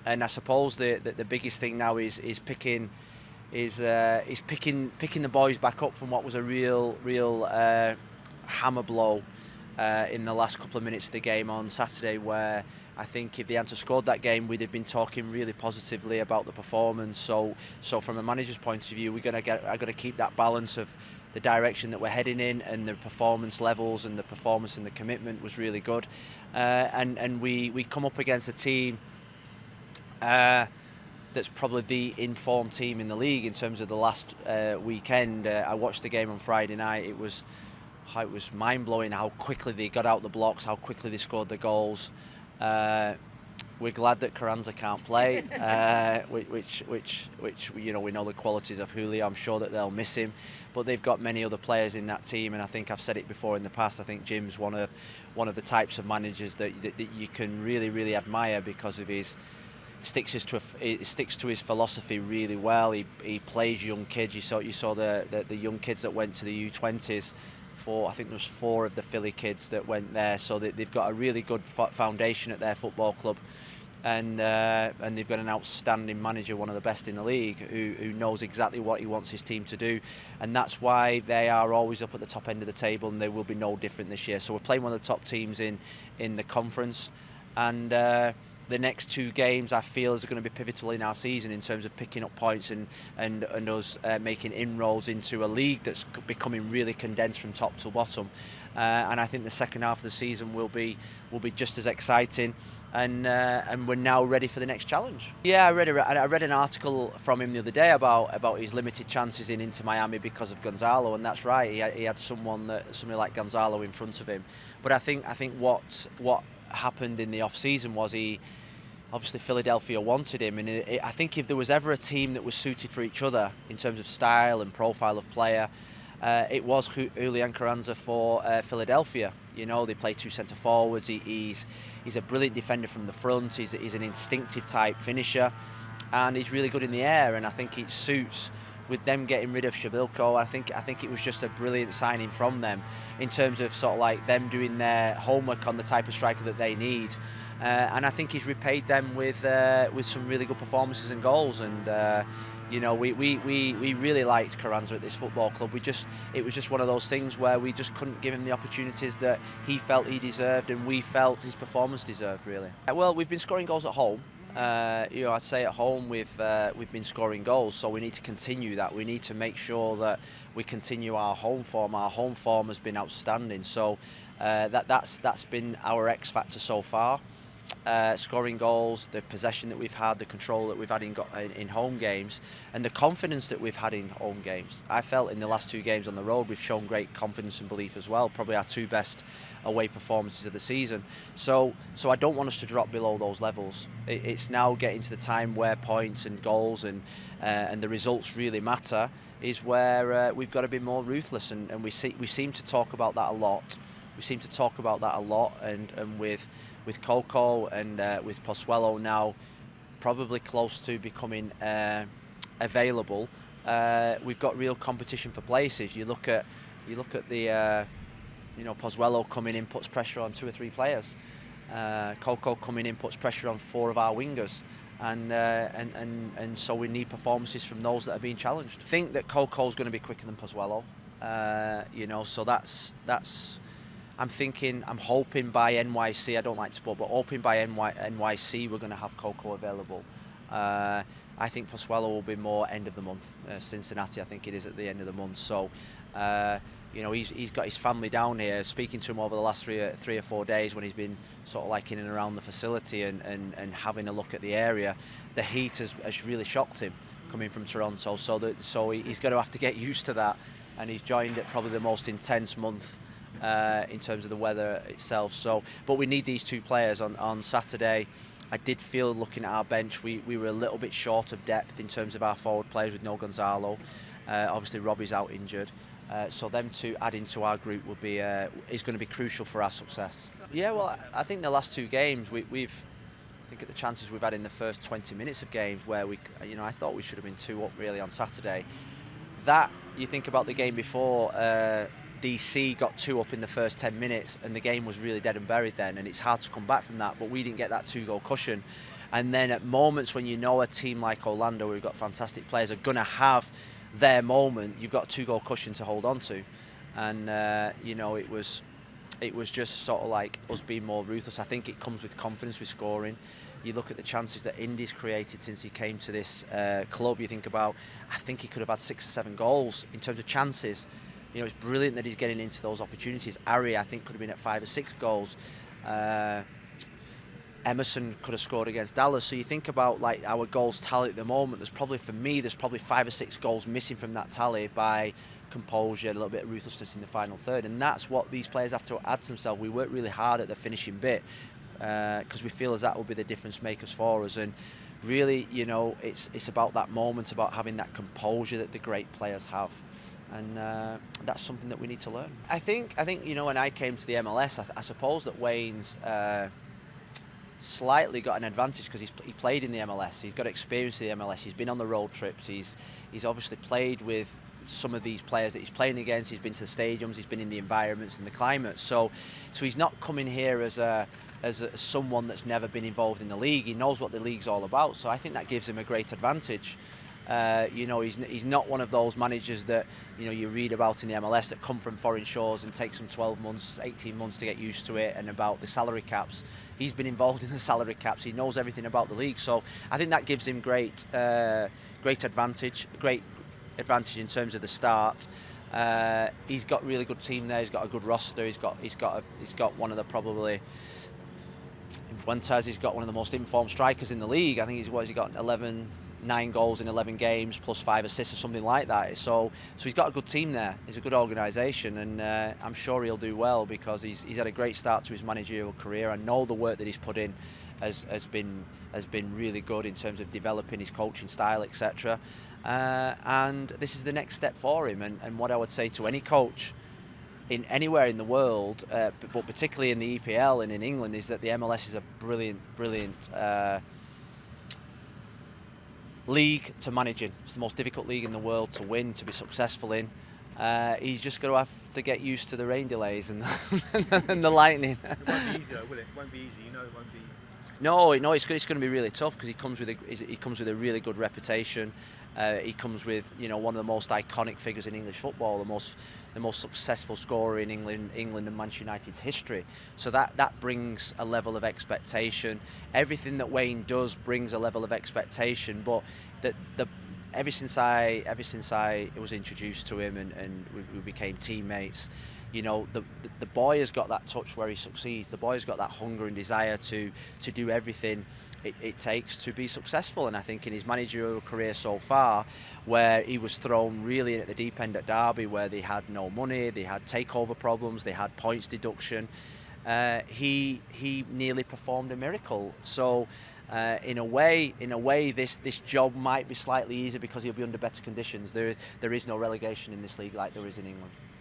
And I suppose the biggest thing now is picking the boys back up from what was a real hammer blow in the last couple of minutes of the game on Saturday, where I think if they hadn't scored that game, we'd have been talking really positively about the performance. So from a manager's point of view, I got to keep that balance of the direction that we're heading in, and the performance levels and the performance and the commitment was really good. And we come up against a team that's probably the informed team in the league in terms of the last weekend. I watched the game on Friday night. It was mind-blowing how quickly they got out the blocks, how quickly they scored the goals. We're glad that Carranza can't play, which we know the qualities of Julio. I'm sure that they'll miss him, but they've got many other players in that team, and I think I've said it before in the past. I think Jim's one of the types of managers that you can really admire because of his sticks to his philosophy really well. He plays young kids. You saw the young kids that went to the U20s. I think there was 4 of the Philly kids that went there, so they've got a really good foundation at their football club, and they've got an outstanding manager, one of the best in the league, who knows exactly what he wants his team to do, and that's why they are always up at the top end of the table, and they will be no different this year. So we're playing one of the top teams in the conference, and the next 2 games I feel is going to be pivotal in our season in terms of picking up points and us making inroads into a league that's becoming really condensed from top to bottom. And I think the second half of the season will be just as exciting. And we're now ready for the next challenge. Yeah, I read an article from him the other day about his limited chances in Inter Miami because of Gonzalo, and that's right. He had somebody like Gonzalo in front of him. But I think what happened in the off season was obviously Philadelphia wanted him, and I think if there was ever a team that was suited for each other in terms of style and profile of player, it was Julian Carranza for Philadelphia. You know, they play 2 centre forwards. He's a brilliant defender from the front. He's an instinctive type finisher, and he's really good in the air. And I think it suits with them getting rid of Shabilko. I think it was just a brilliant signing from them in terms of sort of like them doing their homework on the type of striker that they need. And I think he's repaid them with some really good performances and goals. And we really liked Carranza at this football club. It was just one of those things where we just couldn't give him the opportunities that he felt he deserved, and we felt his performance deserved, really. Well, we've been scoring goals at home. I'd say at home we've been scoring goals, so we need to continue that. We need to make sure that we continue our home form. Our home form has been outstanding, so that's been our X factor so far. Scoring goals, the possession that we've had, the control that we've had in home games, and the confidence that we've had in home games. I felt in the last 2 games on the road we've shown great confidence and belief as well, probably our 2 best away performances of the season. So I don't want us to drop below those levels. It's now getting to the time where points and goals and the results really matter, is where we've got to be more ruthless, and we seem to talk about that a lot. And with Coco and with Pozuelo now probably close to becoming available, we've got real competition for places. You look at the Pozuelo coming in puts pressure on 2 or 3 players. Coco coming in puts pressure on 4 of our wingers, and so we need performances from those that are being challenged. I think that Coco's going to be quicker than Pozuelo. So that's. I'm hoping by NYC, I don't like to put, but hoping by NYC we're going to have Coco available. I think Pozuelo will be more end of the month. Cincinnati, I think it is at the end of the month. So, he's got his family down here. Speaking to him over the last 3 or 4 days when he's been sort of like in and around the facility and having a look at the area, the heat has really shocked him coming from Toronto. So he's going to have to get used to that, and he's joined at probably the most intense month in terms of the weather itself. But we need these 2 players on Saturday. I did feel, looking at our bench, we were a little bit short of depth in terms of our forward players with no Gonzalo. Obviously Robbie's out injured, so them 2 adding to our group is going to be crucial for our success. Yeah, well, I think the last 2 games we've think at the chances we've had in the first 20 minutes of games where I thought we should have been 2 up really on Saturday. That, you think about the game before, DC got 2 up in the first 10 minutes and the game was really dead and buried then, and it's hard to come back from that, but we didn't get that 2-goal cushion. And then at moments when you know a team like Orlando, where you've got fantastic players, are going to have their moment, you've got a 2-goal cushion to hold on to. And, you know, it was just sort of like us being more ruthless. I think it comes with confidence with scoring. You look at the chances that Indy's created since he came to this club, you think about, I think he could have had 6 or 7 goals in terms of chances. You know, it's brilliant that he's getting into those opportunities. Ari, I think, could have been at 5 or 6 goals. Emerson could have scored against Dallas. So you think about like our goals tally at the moment, there's probably 5 or 6 goals missing from that tally by composure, a little bit of ruthlessness in the final third. And that's what these players have to add to themselves. We work really hard at the finishing bit because we feel as that will be the difference makers for us. And really, you know, it's about that moment, about having that composure that the great players have. And that's something that we need to learn. I think you know, when I came to the MLS, I suppose that Wayne's slightly got an advantage because he played in the MLS. He's got experience in the MLS. He's been on the road trips. He's obviously played with some of these players that he's playing against. He's been to the stadiums. He's been in the environments and the climate. So he's not coming here as someone that's never been involved in the league. He knows what the league's all about. So I think that gives him a great advantage. You know, he's not one of those managers that, you know, you read about in the MLS that come from foreign shores and takes them 12 months, 18 months to get used to it, and about the salary caps. He's been involved in the salary caps. He knows everything about the league. So I think that gives him great advantage in terms of the start. He's got a really good team there. He's got a good roster. He's got one of the probably Fuentes. He's got one of the most informed strikers in the league. I think he's got 9 goals in 11 games plus 5 assists or something like that. So he's got a good team there. He's a good organisation, and I'm sure he'll do well because he's had a great start to his managerial career. I know the work that he's put in has been really good in terms of developing his coaching style, etc. And this is the next step for him. And what I would say to any coach in anywhere in the world, but particularly in the EPL and in England, is that the MLS is a brilliant league to manage in. It's the most difficult league in the world to win, to be successful in. He's just going to have to get used to the rain delays and and the lightning. It won't be easy though, will it? It won't be easy, you know, it won't be. No, it's going to be really tough because he comes with a really good reputation. He comes with, you know, one of the most iconic figures in English football, the most successful scorer in England and Manchester United's history. So that brings a level of expectation. Everything that Wayne does brings a level of expectation. But ever since I was introduced to him and we became teammates, you know, the boy has got that touch where he succeeds. The boy has got that hunger and desire to do everything it takes to be successful. And I think in his managerial career so far, where he was thrown really at the deep end at Derby, where they had no money, they had takeover problems, they had points deduction, he nearly performed a miracle. So in a way, this job might be slightly easier because he'll be under better conditions. There is no relegation in this league like there is in England.